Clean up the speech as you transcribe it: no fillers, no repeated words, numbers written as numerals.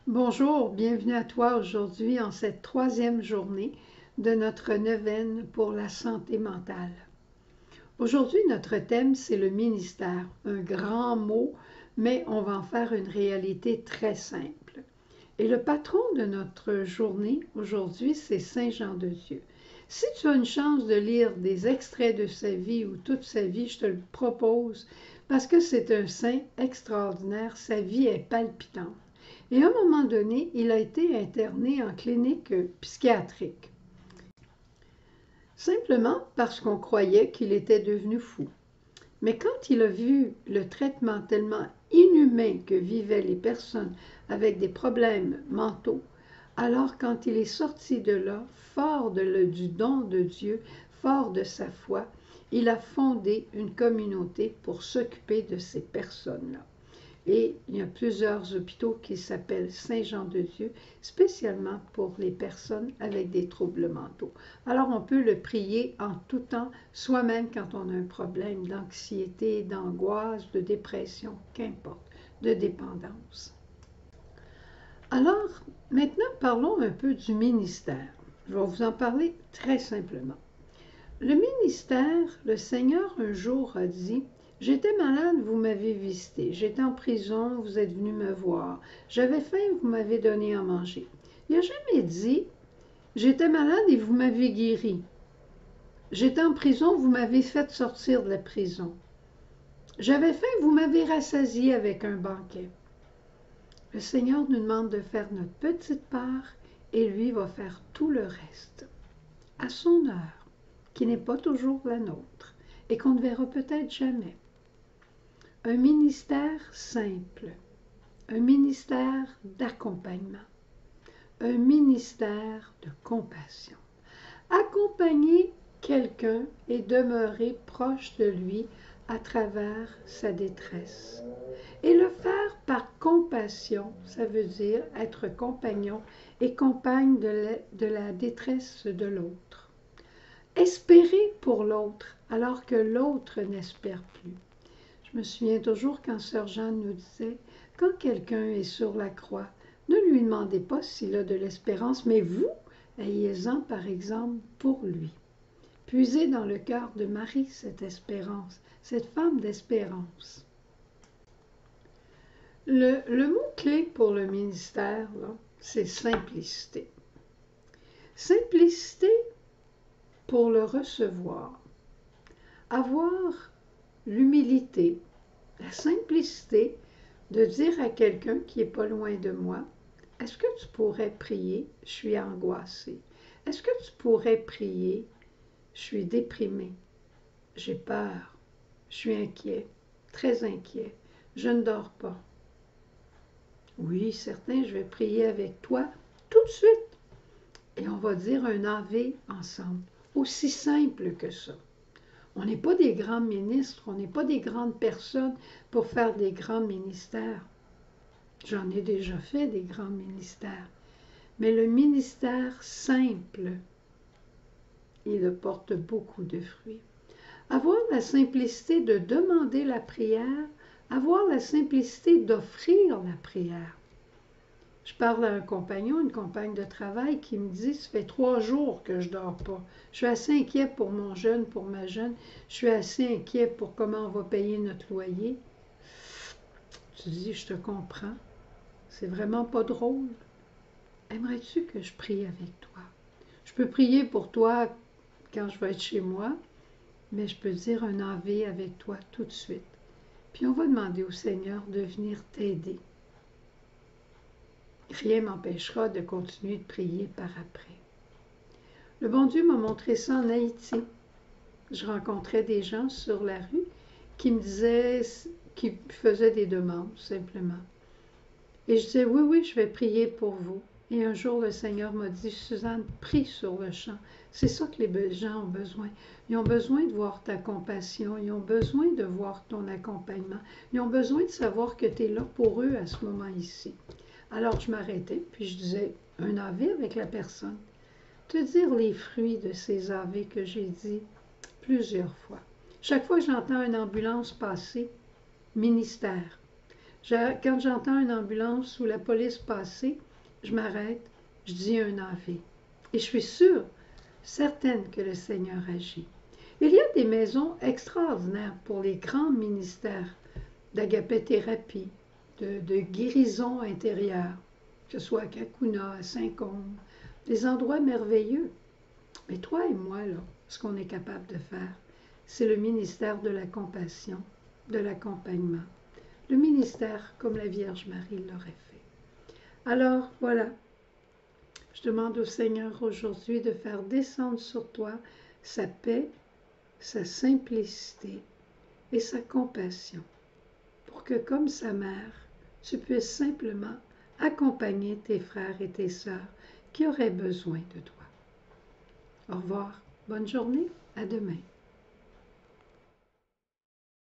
Bonjour, bienvenue à toi aujourd'hui en cette troisième journée de notre neuvaine pour la santé mentale. Aujourd'hui, notre thème, c'est le ministère. Un grand mot, mais on va en faire une réalité très simple. Et le patron de notre journée aujourd'hui, c'est Saint Jean de Dieu. Si tu as une chance de lire des extraits de sa vie ou toute sa vie, je te le propose parce que c'est un saint extraordinaire. Sa vie est palpitante. Et à un moment donné, il a été interné en clinique psychiatrique, simplement parce qu'on croyait qu'il était devenu fou. Mais quand il a vu le traitement tellement inhumain que vivaient les personnes avec des problèmes mentaux, alors quand il est sorti de là, fort du don de Dieu, fort de sa foi, il a fondé une communauté pour s'occuper de ces personnes-là. Et il y a plusieurs hôpitaux qui s'appellent Saint-Jean-de-Dieu, spécialement pour les personnes avec des troubles mentaux. Alors, on peut le prier en tout temps, soi-même quand on a un problème d'anxiété, d'angoisse, de dépression, qu'importe, de dépendance. Alors, maintenant, parlons un peu du ministère. Je vais vous en parler très simplement. Le ministère, le Seigneur un jour a dit: j'étais malade, vous m'avez visité. J'étais en prison, vous êtes venu me voir. J'avais faim, vous m'avez donné à manger. Il n'a jamais dit: j'étais malade et vous m'avez guéri. J'étais en prison, vous m'avez fait sortir de la prison. J'avais faim, vous m'avez rassasié avec un banquet. Le Seigneur nous demande de faire notre petite part et lui va faire tout le reste, à son heure, qui n'est pas toujours la nôtre et qu'on ne verra peut-être jamais. Un ministère simple, un ministère d'accompagnement, un ministère de compassion. Accompagner quelqu'un et demeurer proche de lui à travers sa détresse. Et le faire par compassion, ça veut dire être compagnon et compagne de la détresse de l'autre. Espérer pour l'autre alors que l'autre n'espère plus. Je me souviens toujours quand Sœur Jeanne nous disait: quand quelqu'un est sur la croix, ne lui demandez pas s'il a de l'espérance, mais vous, ayez-en par exemple pour lui. Puisez dans le cœur de Marie cette espérance, cette femme d'espérance. Le mot-clé pour le ministère, c'est simplicité. Simplicité pour le recevoir. Avoir l'humilité, la simplicité de dire à quelqu'un qui n'est pas loin de moi: est-ce que tu pourrais prier? Je suis angoissée. Est-ce que tu pourrais prier? Je suis déprimée. J'ai peur. Je suis inquiet, très inquiet. Je ne dors pas. Oui, certain, je vais prier avec toi tout de suite. Et on va dire un Ave ensemble. Aussi simple que ça. On n'est pas des grands ministres, on n'est pas des grandes personnes pour faire des grands ministères. J'en ai déjà fait des grands ministères. Mais le ministère simple, il porte beaucoup de fruits. Avoir la simplicité de demander la prière, avoir la simplicité d'offrir la prière. Je parle à un compagnon, une compagne de travail qui me dit: ça fait 3 jours que je ne dors pas. Je suis assez inquiet pour mon jeune, pour ma jeune. Je suis assez inquiet pour comment on va payer notre loyer. Tu dis: je te comprends. C'est vraiment pas drôle. Aimerais-tu que je prie avec toi? Je peux prier pour toi quand je vais être chez moi, mais je peux dire un Ave avec toi tout de suite. Puis on va demander au Seigneur de venir t'aider. Rien ne m'empêchera de continuer de prier par après. Le bon Dieu m'a montré ça en Haïti. Je rencontrais des gens sur la rue qui me disaient, qui faisaient des demandes simplement. Et je disais: oui, oui, je vais prier pour vous. Et un jour, le Seigneur m'a dit: Suzanne, prie sur le champ. C'est ça que les gens ont besoin. Ils ont besoin de voir ta compassion. Ils ont besoin de voir ton accompagnement. Ils ont besoin de savoir que tu es là pour eux à ce moment ici. Alors, je m'arrêtais, puis je disais un Ave avec la personne. Te dire les fruits de ces Ave que j'ai dit plusieurs fois. Chaque fois que j'entends une ambulance passer, ministère. Quand j'entends une ambulance ou la police passer, je m'arrête, je dis un Ave. Et je suis sûre, certaine que le Seigneur agit. Il y a des maisons extraordinaires pour les grands ministères d'agapé-thérapie, de guérison intérieure, que ce soit à Kakuna, à Saint-Côme, des endroits merveilleux. Mais toi et moi, là, ce qu'on est capable de faire, c'est le ministère de la compassion, de l'accompagnement. Le ministère comme la Vierge Marie l'aurait fait. Alors, voilà, je demande au Seigneur aujourd'hui de faire descendre sur toi sa paix, sa simplicité et sa compassion, pour que, comme sa mère, tu puisses simplement accompagner tes frères et tes sœurs qui auraient besoin de toi. Au revoir, bonne journée, à demain.